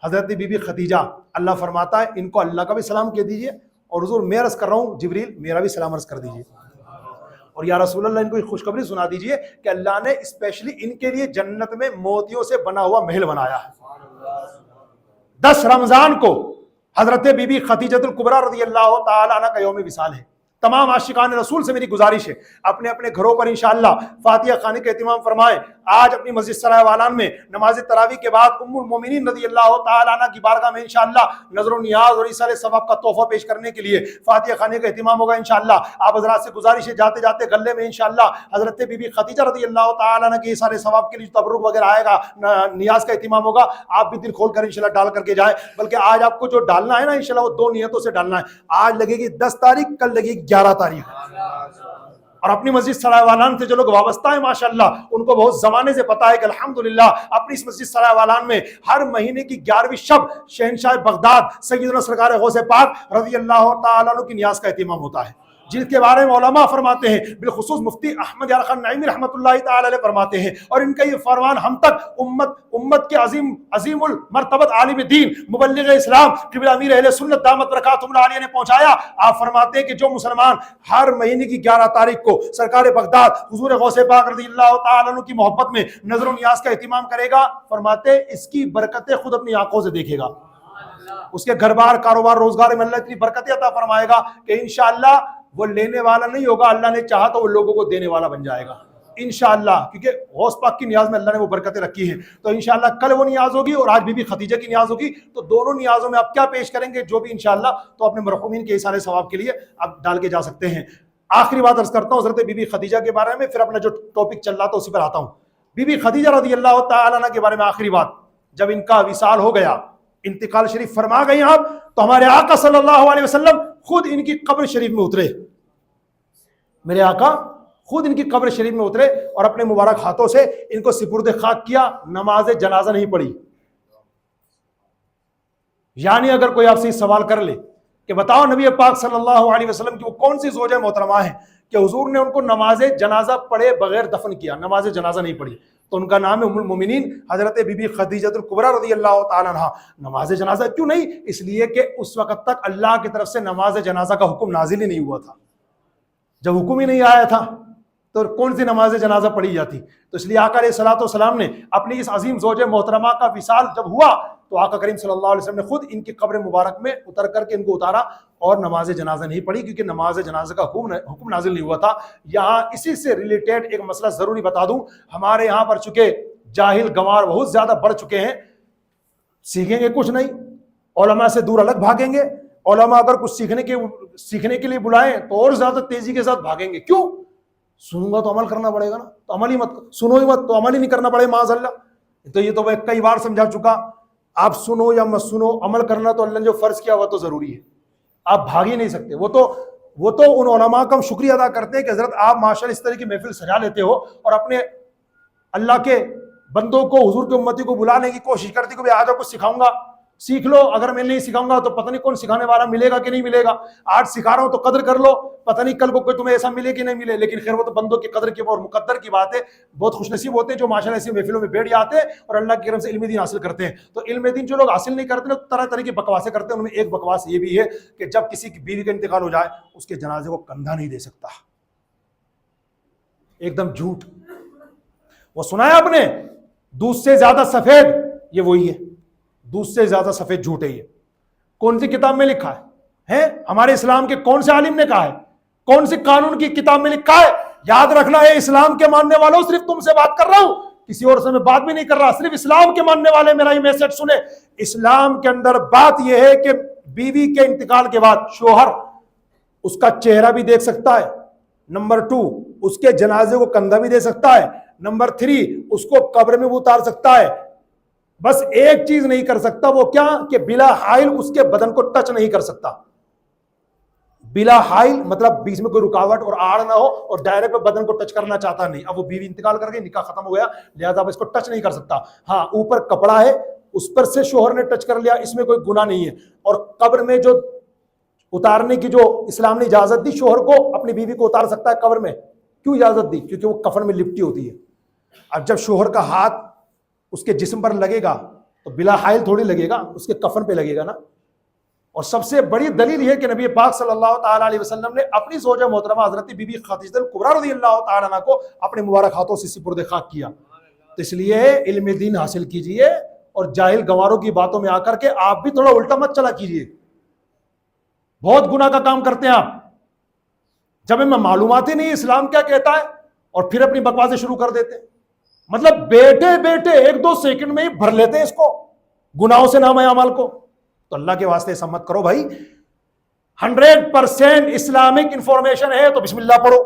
حضرت بی بی خدیجہ, اللہ فرماتا ہے ان کو اللہ کا بھی سلام کہہ دیجئے, اور حضور میں عرض کر رہا ہوں جبریل میرا بھی سلام عرض کر دیجئے, اور یا رسول اللہ ان کو خوشخبری سنا دیجئے کہ اللہ نے اسپیشلی ان کے لیے جنت میں موتیوں سے بنا ہوا محل بنایا ہے. 10 رمضان کو حضرت بی بی خدیجہ الکبریٰ رضی اللہ تعالیٰ عنہ کا یوم وصال ہے. تمام عاشقان رسول سے میری گزارش ہے اپنے اپنے گھروں پر انشاءاللہ فاتحہ خانے کا اہتمام فرمائیں. آج اپنی مسجد سرائے والان میں نماز تراویح کے بعد ام المومنین رضی اللہ تعالیٰ عنہ کی بارگاہ میں انشاءاللہ نظر و نیاز اور ایصال ثواب کا تحفہ پیش کرنے کے لیے فاتحہ خانے کا اہتمام ہوگا انشاءاللہ. آپ حضرات سے گزارش ہے جاتے جاتے گلے میں انشاءاللہ حضرت بی بی خدیجہ رضی اللہ تعالیٰ عنہ کے ایصال ثواب کے لیے تبرک وغیرہ آئے گا, نیاز کا اہتمام ہوگا. آپ بھی دل کھول کر انشاءاللہ ڈال کر کے جائیں. بلکہ آج آپ کو جو ڈالنا ہے نا انشاءاللہ وہ 2 نیتوں سے ڈالنا ہے. آج لگے گی 10 تاریخ, کل لگے گی 11 تاریخ. اور اپنی مسجد سرائے والان سے جو لوگ وابستہ ہیں ماشاءاللہ ان کو بہت زمانے سے پتا ہے کہ الحمدللہ اپنی اس مسجد سرائے والان میں ہر مہینے کی 11ویں شب شہنشاہ بغداد سیدنا سرکار غوث پاک رضی اللہ تعالیٰ عنہ کی نیاز کا اہتمام ہوتا ہے, جن کے بارے میں علماء فرماتے ہیں, بالخصوص مفتی احمد یار خان نعیمی رحمۃ اللہ تعالی علیہ فرماتے ہیں, اور ان کا یہ فرمان ہم تک امت کے عظیم المرتبت عالم دین مبلغ اسلام قبلہ امیر اہل سنت دامت برکاتہم العالیہ نے پہنچایا. آپ فرماتے ہیں کہ جو مسلمان ہر مہینے کی 11 تاریخ کو سرکار بغداد حضور غوث پاک رضی اللہ تعالی عنہ کی محبت میں نظر و نیاز کا اہتمام کرے گا, فرماتے اس کی برکتیں خود اپنی آنکھوں سے دیکھے گا. اس کے گھر بار کاروبار روزگار میں اللہ اتنی برکتیں عطا فرمائے گا کہ انشاءاللہ وہ لینے والا نہیں ہوگا, اللہ نے چاہا تو وہ لوگوں کو دینے والا بن جائے گا انشاءاللہ, کیونکہ غوث پاک کی نیاز میں اللہ نے وہ برکتیں رکھی ہیں. تو انشاءاللہ کل وہ نیاز ہوگی اور آج بی بی خدیجہ کی نیاز ہوگی, تو دونوں نیازوں میں آپ کیا پیش کریں گے جو بھی انشاءاللہ, تو اپنے مرحومین کے ایصال ثواب کے لیے آپ ڈال کے جا سکتے ہیں. آخری بات عرض کرتا ہوں حضرت بی بی خدیجہ کے بارے میں, پھر اپنا جو ٹاپک چل رہا تھا اسی پر آتا ہوں. بی بی خدیجہ رضی اللہ تعالیٰ عنہ کے بارے میں آخری بات, جب ان کا وصال ہو گیا, انتقال شریف فرما گئی آپ, تو ہمارے آقا صلی اللہ علیہ وسلم خود ان کی قبر شریف میں اترے. میرے آقا خود ان کی قبر شریف میں اترے اور اپنے مبارک ہاتھوں سے ان کو سپرد خاک کیا, نماز جنازہ نہیں پڑھی. یعنی اگر کوئی آپ سے سوال کر لے کہ بتاؤ نبی پاک صلی اللہ علیہ وسلم کی وہ کون سی زوجہ محترمہ ہے کہ حضور نے ان کو نماز جنازہ پڑھے بغیر دفن کیا, نماز جنازہ نہیں پڑھی, تو ان کا نام ہے ام المومنین حضرت بی بی خدیجہ الکبریٰ رضی اللہ تعالیٰ عنہ. نماز جنازہ کیوں نہیں؟ اس لیے کہ اس وقت تک اللہ کی طرف سے نماز جنازہ کا حکم نازل ہی نہیں ہوا تھا. جب حکم ہی نہیں آیا تھا تو کون سی نماز جنازہ پڑھی جاتی؟ تو اس لیے آقا علیہ الصلوۃ والسلام نے اپنی اس عظیم زوجہ محترمہ کا وصال جب ہوا تو آقا کریم صلی اللہ علیہ وسلم نے خود ان کی قبر مبارک میں اتر کر کے ان کو اتارا اور نماز جنازہ نہیں پڑھی, کیونکہ نماز جنازہ کا حکم نازل نہیں ہوا تھا. یہاں اسی سے ریلیٹڈ ایک مسئلہ ضروری بتا دوں, ہمارے یہاں پر چونکہ جاہل گنوار بہت زیادہ بڑھ چکے ہیں, سیکھیں گے کچھ نہیں, علماء سے دور الگ بھاگیں گے. علماء اگر کچھ سیکھنے کے لیے بلائیں تو اور زیادہ تیزی کے ساتھ بھاگیں گے. کیوں؟ سنوں گا تو عمل کرنا پڑے گا نا, تو عمل ہی مت, سنو ہی مت تو عمل ہی نہیں کرنا پڑے معاذ اللہ. تو یہ تو میں کئی بار سمجھا چکا, آپ سنو یا مت سنو, عمل کرنا تو اللہ نے جو فرض کیا ہوا تو ضروری ہے, آپ بھاگ ہی نہیں سکتے. وہ تو ان علماء کا ہم شکریہ ادا کرتے ہیں کہ حضرت آپ ماشاءاللہ اس طرح کی محفل سجا لیتے ہو اور اپنے اللہ کے بندوں کو, حضور کی امتی کو بلانے کی کوشش کرتے کہ آج آپ کو سکھاؤں گا, سیکھ لو, اگر میں نہیں سکھاؤں گا تو پتہ نہیں کون سکھانے والا ملے گا کہ نہیں ملے گا, آج سکھا رہا ہوں تو قدر کر لو, پتہ نہیں کل کو کوئی تمہیں ایسا ملے کہ نہیں ملے. لیکن خیر وہ تو بندوں کی قدر کی اور مقدر کی بات ہے. بہت خوش نصیب ہوتے ہیں جو ماشاءاللہ ایسی محفلوں میں بیٹھ جاتے ہیں اور اللہ کے کرم سے علم دین حاصل کرتے ہیں. تو علم دین جو لوگ حاصل نہیں کرتے نا, طرح طرح کی بکواسیں کرتے ہیں. ان میں ایک بکواس یہ بھی ہے کہ جب کسی کی بیوی کا انتقال ہو جائے اس کے جنازے کو کندھا نہیں دے سکتا. ایک دم جھوٹ. وہ سنا ہے آپ نے, دودھ سے زیادہ سفید یہ وہی ہے, دودھ سے زیادہ سفید جھوٹ ہے. یہ کون سی کتاب میں لکھا ہے؟ ہمارے اسلام کے کون سے عالم نے کہا ہے؟ کون سی قانون کی کتاب میں لکھا ہے؟ یاد رکھنا ہے اسلام کے ماننے والوں, صرف تم سے بات کر رہا ہوں, کسی اور سے میں بات بھی نہیں کر رہا, صرف اسلام کے ماننے والے میرا یہ میسج سنیں. اسلام کے اندر بات یہ ہے کہ بیوی کے انتقال کے بعد شوہر اس کا چہرہ بھی دیکھ سکتا ہے, نمبر 2 اس کے جنازے کو کندھا بھی دے سکتا ہے, نمبر 3 اس کو قبر میں بھی اتار سکتا ہے. بس ایک چیز نہیں کر سکتا, وہ کیا کہ بلا حائل اس کے بدن کو ٹچ نہیں کر سکتا. بلا حائل مطلب بیچ میں کوئی رکاوٹ اور آڑ نہ ہو اور ڈائریکٹ بدن کو ٹچ کرنا چاہتا نہیں. اب وہ بیوی انتقال کر گئی, نکاح ختم ہو گیا, لہذا اب اس کو ٹچ نہیں کر سکتا. ہاں اوپر کپڑا ہے اس پر سے شوہر نے ٹچ کر لیا, اس میں کوئی گناہ نہیں ہے. اور قبر میں جو اتارنے کی جو اسلام نے اجازت دی, شوہر کو اپنی بیوی کو اتار سکتا ہے قبر میں. کیوں اجازت دی؟ کیونکہ وہ کفن میں لپٹی ہوتی ہے. اب جب شوہر کا ہاتھ اس کے جسم پر لگے گا تو بلا حائل تھوڑی لگے گا, اس کے کفن پہ لگے گا نا. اور سب سے بڑی دلیل یہ کہ نبی پاک صلی اللہ تعالی علیہ وسلم نے اپنی زوجہ محترمہ حضرت بی بی خدیجہ الکبریٰ رضی اللہ تعالی عنہا کو اپنے مبارک ہاتھوں سے سپرد خاک کیا. تو اس لیے علم دین حاصل کیجئے اور جاہل گواروں کی باتوں میں آ کر کے آپ بھی تھوڑا الٹا مت چلا کیجئے. بہت گناہ کا کام کرتے ہیں آپ, جب ہمیں معلومات ہی نہیں اسلام کیا کہتا ہے اور پھر اپنی بکواسیں شروع کر دیتے ہیں. مطلب بیٹے 1-2 سیکنڈ میں ہی بھر لیتے ہیں اس کو گناہوں سے نام اعمال کو. تو اللہ کے واسطے ایسا مت کرو بھائی. 100% اسلامک انفارمیشن ہے تو بسم اللہ پڑھو,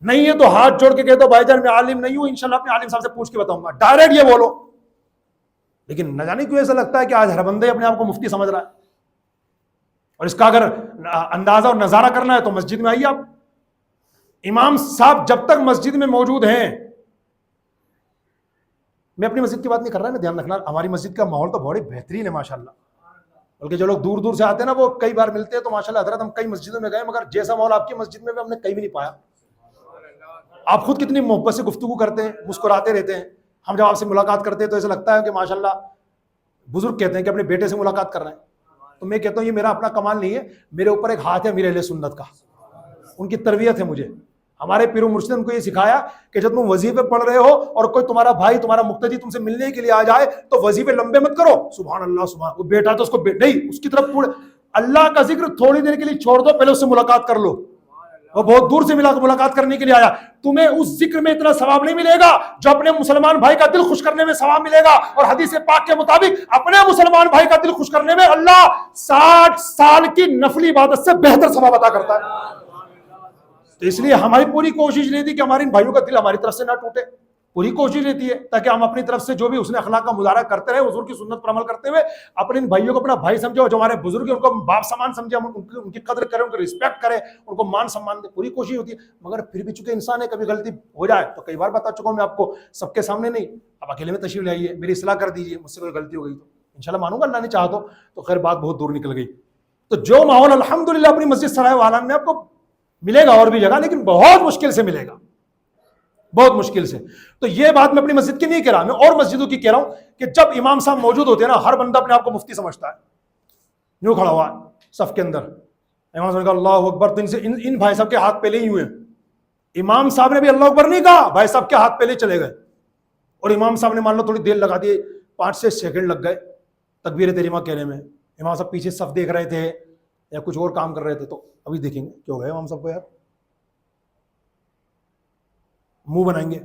نہیں ہے تو ہاتھ جوڑ کے کہہ دو بھائی جان میں عالم نہیں ہوں, انشاءاللہ اپنے عالم صاحب سے پوچھ کے بتاؤں گا, ڈائریکٹ یہ بولو. لیکن نہ جانے کیوں ایسا لگتا ہے کہ آج ہر بندے اپنے آپ کو مفتی سمجھ رہا ہے. اور اس کا اگر اندازہ اور نظارہ کرنا ہے تو مسجد میں آئیے آپ. امام صاحب جب تک مسجد میں موجود ہیں, میں اپنی مسجد کی بات نہیں کر رہا, میں دھیان رکھنا ہماری مسجد کا ماحول تو بڑی بہترین ہے ماشاءاللہ. بلکہ جو لوگ دور دور سے آتے ہیں نا وہ کئی بار ملتے ہیں تو ماشاءاللہ حضرت ہم کئی مسجدوں میں گئے مگر جیسا ماحول آپ کی مسجد میں ہم نے کہیں بھی نہیں پایا. آپ خود کتنی محبت سے گفتگو کرتے ہیں, مسکراتے رہتے ہیں. ہم جب آپ سے ملاقات کرتے ہیں تو ایسا لگتا ہے کہ ماشاءاللہ بزرگ کہتے ہیں کہ اپنے بیٹے سے ملاقات کر رہے ہیں. تو میں کہتا ہوں یہ میرا اپنا کمال نہیں ہے, میرے اوپر ایک ہاتھ ہے میرے اہل سنت کا, ان کی تربیت ہے مجھے. ہمارے پیر و مرشد نے ان کو یہ سکھایا کہ جب تم وظیفے پڑھ رہے ہو اور کوئی تمہارا بھائی تمہارا مقتدی تم سے ملنے کے لیے آ جائے تو وظیفے لمبے مت کرو, سبحان اللہ سبحان, وہ بیٹا تو اس کو نہیں, اس کی طرف پورے اللہ کا ذکر تھوڑی دیر کے لیے چھوڑ دو, پہلے اس سے ملاقات کر لو. وہ بہت دور سے ملاقات کرنے کے لیے آیا, تمہیں اس ذکر میں اتنا ثواب نہیں ملے گا جو اپنے مسلمان بھائی کا دل خوش کرنے میں ثواب ملے گا. اور حدیث پاک کے مطابق اپنے مسلمان بھائی کا دل خوش کرنے میں اللہ 60 سال کی نفلی عبادت سے بہتر ثواب عطا کرتا ہے. تو اس لیے ہماری پوری کوشش رہتی کہ ہمارے ان بھائیوں کا دل ہماری طرف سے نہ ٹوٹے, پوری کوشش رہتی ہے تاکہ ہم اپنی طرف سے جو بھی اس نے اخلاق کا مظاہرہ کرتے رہے, حضور کی سنت پر عمل کرتے ہوئے اپنے ان بھائیوں کو اپنا بھائی سمجھے, اور جو ہمارے بزرگ ہیں ان کو باپ سامان سمجھے, ہم ان کی قدر کریں, ان کو رسپیکٹ کریں, ان کو مان سمان دیں, پوری کوشش ہوتی ہے. مگر پھر بھی چونکہ انسان ہے کبھی غلطی ہو جائے تو کئی بار بتا چکا ہوں میں آپ کو, سب کے سامنے نہیں, آپ اکیلے میں تشریف لے آئیے, میری اصلاح کر دیجیے, مجھ سے کوئی غلطی ہو گئی تو انشاءاللہ مانوں گا, اللہ نے چاہا تو خیر بات بہت دور نکل گئی. تو جو ماحول الحمدللہ اپنی مسجد سرائے والان میں آپ کو ملے گا اور بھی جگہ, لیکن بہت مشکل سے ملے گا, بہت مشکل سے. تو یہ بات میں اپنی مسجد کی نہیں کہہ رہا, میں اور مسجدوں کی کہہ رہا ہوں کہ جب امام صاحب موجود ہوتے ہیں نا, ہر بندہ اپنے آپ کو مفتی سمجھتا ہے, یوں کھڑا ہوا ہے صف کے اندر, امام صاحب نے کہا اللہ اکبر, تو ان بھائی صاحب کے ہاتھ پہلے ہی ہوئے. امام صاحب نے بھی اللہ اکبر نہیں کہا, بھائی صاحب کے ہاتھ پہلے چلے گئے, اور امام صاحب نے مان لو تھوڑی دیر لگا دی, 5-6 سیکنڈ لگ گئے تکبیر تحریمہ کہنے میں. امام صاحب پیچھے صف دیکھ رہے تھے یا کچھ اور کام کر رہے تھے, تو ابھی دیکھیں گے کیوں گئے امام صاحب کو, یار منہ بنائیں گے.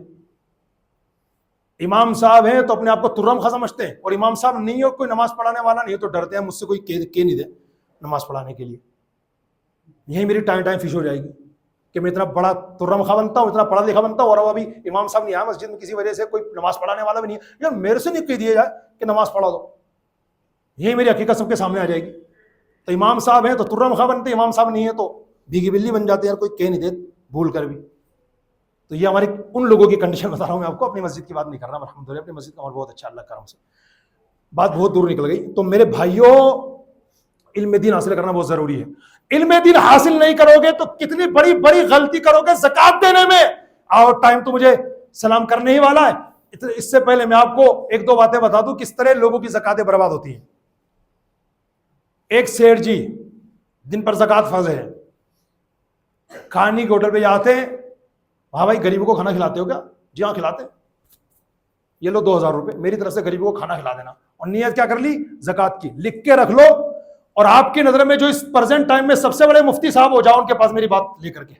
امام صاحب ہیں تو اپنے آپ کو ترم خا سمجھتے ہیں, اور امام صاحب نہیں ہو, کوئی نماز پڑھانے والا نہیں تو ڈرتے ہیں مجھ سے کوئی کہہ نہیں دے نماز پڑھانے کے لیے. یہی میری ٹائم فش ہو جائے گی کہ میں اتنا بڑا ترم خا بنتا ہوں, اتنا پڑھا لکھا بنتا ہوں, اور ابھی امام صاحب نہیں آیا مسجد میں, کسی وجہ سے کوئی نماز پڑھانے والا بھی نہیں ہے, یار میرے سے نہیں کہہ دیا جائے کہ نماز پڑھا دو. یہی میری حقیقت سب کے سامنے آ جائے گی. تو امام صاحب ہیں تو ترم خا بنتے, امام صاحب نہیں ہے تو بھیگی بلی بن جاتے ہیں, کوئی کہہ نہیں دے بھول کر بھی. تو یہ ہماری ان لوگوں کی کنڈیشن بتا رہا ہوں میں آپ کو, اپنی مسجد کی بات نہیں کر رہا, الحمدللہ اپنی مسجد کا عمل بہت اچھا اللہ کرم سے. بات بہت دور نکل گئی. تو میرے بھائیوں علم دین حاصل کرنا بہت ضروری ہے. علم دین حاصل نہیں کرو گے تو کتنی بڑی بڑی غلطی کرو گے زکات دینے میں. اور ٹائم تو مجھے سلام کرنے ہی والا ہے. اس سے پہلے میں آپ کو ایک دو باتیں بتا دوں کس طرح لوگوں کی زکاتیں برباد ہوتی ہیں. ایک سیٹھ جی جن پر زکات فرض ہے, کھانے کے ہوٹل پہ جاتے ہیں, ہاں بھائی غریبوں کو کھانا کھلاتے ہو کیا؟ جی ہاں کھلاتے ہیں. یہ لو 2000 روپے میری طرف سے غریبوں کو کھانا کھلا دینا. اور نیت کیا کر لی؟ زکات کی. لکھ کے رکھ لو. اور آپ کی نظر میں جو اس پریزنٹ ٹائم میں سب سے بڑے مفتی صاحب ہو جاؤ ان کے پاس میری بات لے کر کے,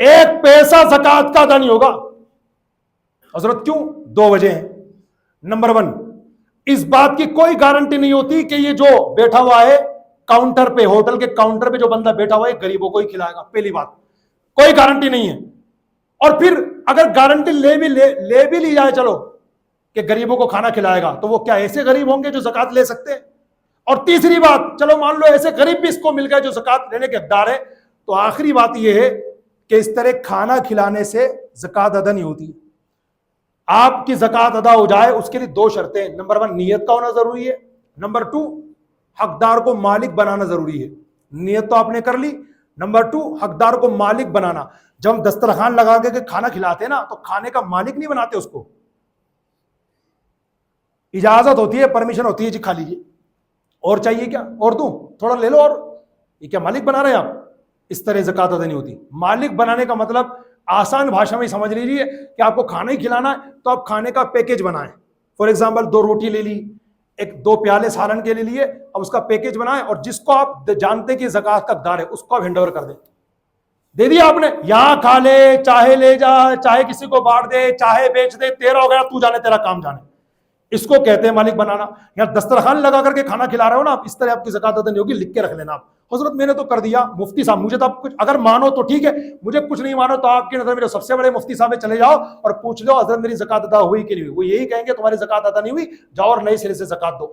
ایک پیسہ زکات کا ادا نہیں ہوگا. حضرت کیوں؟ 2 وجہ ہیں. نمبر 1, اس بات کی کوئی گارنٹی نہیں ہوتی کہ یہ جو بیٹھا ہوا ہے کاؤنٹر پہ, ہوٹل کے کاؤنٹر پہ جو بندہ بیٹھا ہوا ہے غریبوں کو ہی کھلائے گا. پہلی بات, کوئی گارنٹی نہیں ہے. اور پھر اگر گارنٹی لے بھی لی جائے چلو کہ غریبوں کو کھانا کھلائے گا, تو وہ کیا ایسے غریب ہوں گے جو زکات لے سکتے ہیں؟ اور تیسری بات, چلو مان لو ایسے غریب بھی اس کو مل گئے جو زکات لینے کے حقدار ہے, تو آخری بات یہ ہے کہ اس طرح کھانا کھلانے سے زکات ادا نہیں ہوتی. آپ کی زکات ادا ہو جائے اس کے لیے 2 شرطیں. نمبر 1 نیت کا ہونا ضروری ہے. نمبر 2 حقدار کو مالک بنانا ضروری ہے. نیت تو آپ نے کر لی. نمبر 2 حقدار کو مالک بنانا. جب ہم دسترخوان لگا کے کھانا کھلاتے ہیں نا, تو کھانے کا مالک نہیں بناتے اس کو, اجازت ہوتی ہے, پرمیشن ہوتی ہے, جی کھا لیجیے. اور چاہیے کیا؟ اور دوں تھوڑا لے لو. اور یہ کیا مالک بنا رہے ہیں آپ؟ اس طرح زکات ادا نہیں ہوتی. مالک بنانے کا مطلب آسان بھاشا میں سمجھ لیجیے کہ آپ کو کھانا ہی کھلانا ہے تو آپ کھانے کا پیکج بنائیں. فار ایگزامپل 2 روٹی لے لی, 2 پیالے سالن کے لے لیے, اب اس کا پیکج بنائیں, اور جس کو آپ جانتے کہ زکات کا حقدار ہے اس کو آپ ہینڈ اوور کر دیں. دے دیا آپ نے, یہاں کھا لے, چاہے لے جا, چاہے کسی کو بانٹ دے, چاہے بیچ دے, تیرا ہو گیا, تو جانے تیرا کام جانے. اس کو کہتے ہیں مالک بنانا. یہاں دسترخوان لگا کر کے کھانا کھلا رہے ہو نا آپ, اس طرح آپ کی زکات ادا نہیں ہوگی. لکھ کے رکھ لینا آپ. حضرت میں نے تو کر دیا, مفتی صاحب مجھے تو آپ کچھ اگر مانو تو ٹھیک ہے, مجھے کچھ نہیں مانو تو آپ کی نظر میں جو سب سے بڑے مفتی صاحب چلے جاؤ اور پوچھ لو حضرت میری زکات ادا ہوئی کہ نہیں ہوئی. وہ یہی کہیں گے تمہاری زکات ادا نہیں ہوئی, جاؤ اور نئے سرے سے زکات دو.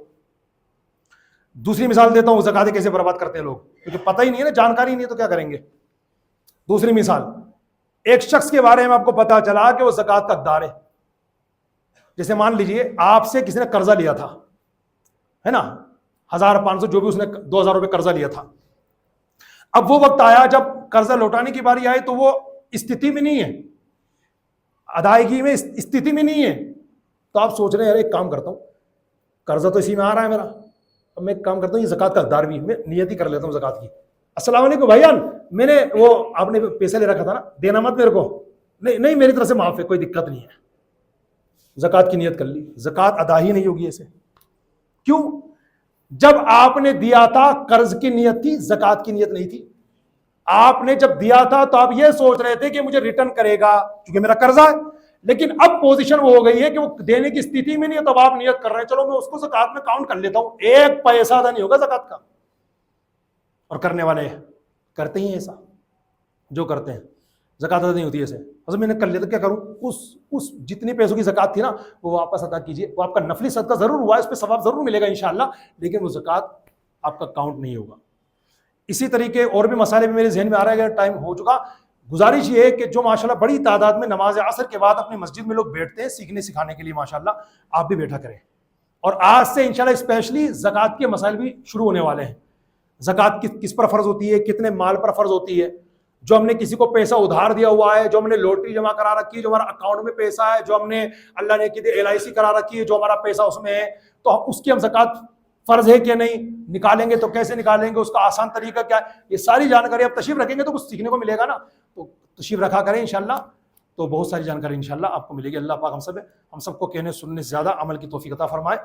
دوسری مثال دیتا ہوں, زکاتیں کیسے برباد کرتے ہیں لوگ, کیونکہ پتہ ہی نہیں ہے نا, جانکاری نہیں ہے تو کیا کریں گے. دوسری مثال, ایک شخص کے بارے میں آپ کو پتا چلا کہ وہ زکات کا حقدار ہے. جیسے مان لیجئے آپ سے کسی نے قرضہ لیا تھا, ہے نا, 1500 جو بھی, اس نے 2000 روپے قرضہ لیا تھا. اب وہ وقت آیا جب قرضہ لوٹانے کی باری آئی تو وہ استھتی میں نہیں ہے, ادائیگی میں استھتی میں نہیں ہے. تو آپ سوچ رہے ہیں یار ایک کام کرتا ہوں, قرضہ تو اسی میں آ رہا ہے میرا, اب میں ایک کام کرتا ہوں یہ زکات کا حقدار بھی, میں نیت ہی کر لیتا ہوں زکات کی. السلام علیکم بھائی جان, میں نے وہ آپ نے پیسے لے رکھا تھا نا, دینا مت میرے کو. نہیں میری طرف سے معاف ہے, کوئی دقت نہیں ہے. زکات کی نیت کر لی, زکات ادا ہی نہیں ہوگی ایسے. کیوں؟ جب آپ نے دیا تھا قرض کی نیت تھی, زکات کی نیت نہیں تھی. آپ نے جب دیا تھا تو آپ یہ سوچ رہے تھے کہ مجھے ریٹرن کرے گا کیونکہ میرا قرضہ ہے, لیکن اب پوزیشن وہ ہو گئی ہے کہ وہ دینے کی استھتی میں نہیں ہے, تب آپ نیت کر رہے ہیں چلو میں اس کو زکات میں کاؤنٹ کر لیتا ہوں. 1 پیسہ ادا نہیں ہوگا زکات کا. اور کرنے والے کرتے ہی ایسا, جو کرتے ہیں زکات ادا نہیں ہوتی ایسے. اصل میں نے کر لیا تو کیا کروں, اس جتنی پیسوں کی زکات تھی نا وہ واپس ادا کیجیے. وہ آپ کا نفلی صدقہ ضرور ہوا ہے, اس پہ ثواب ضرور ملے گا انشاءاللہ, لیکن وہ زکات آپ کا کاؤنٹ نہیں ہوگا. اسی طریقے اور بھی مسائلے بھی میرے ذہن میں آ رہا ہے, ٹائم ہو چکا. گزارش یہ ہے کہ جو ماشاءاللہ بڑی تعداد میں نماز عصر کے بعد اپنی مسجد میں لوگ بیٹھتے ہیں سیکھنے سکھانے کے لیے, ماشاءاللہ آپ بھی بیٹھا کریں. اور آج سے انشاءاللہ اسپیشلی زکات کے مسائل بھی شروع ہونے والے ہیں. زکات کس پر فرض ہوتی ہے, کتنے مال پر فرض ہوتی ہے, جو ہم نے کسی کو پیسہ ادھار دیا ہوا ہے, جو ہم نے لاٹری جمع کرا رکھی ہے, جو ہمارا اکاؤنٹ میں پیسہ ہے, جو ہم نے اللہ نے کی LIC کرا رکھی ہے, جو ہمارا پیسہ اس میں ہے, تو اس کی ہم زکات فرض ہے کہ نہیں, نکالیں گے تو کیسے نکالیں گے, اس کا آسان طریقہ کیا ہے, یہ ساری جانکاری آپ تشریف رکھیں گے تو کچھ سیکھنے کو ملے گا نا. تو تشریف رکھا کریں انشاءاللہ, تو بہت ساری جانکاری انشاءاللہ آپ کو ملے گی. اللہ پاک ہم سب کو کہنے سننے سے زیادہ عمل کی توفیق عطا فرمائے.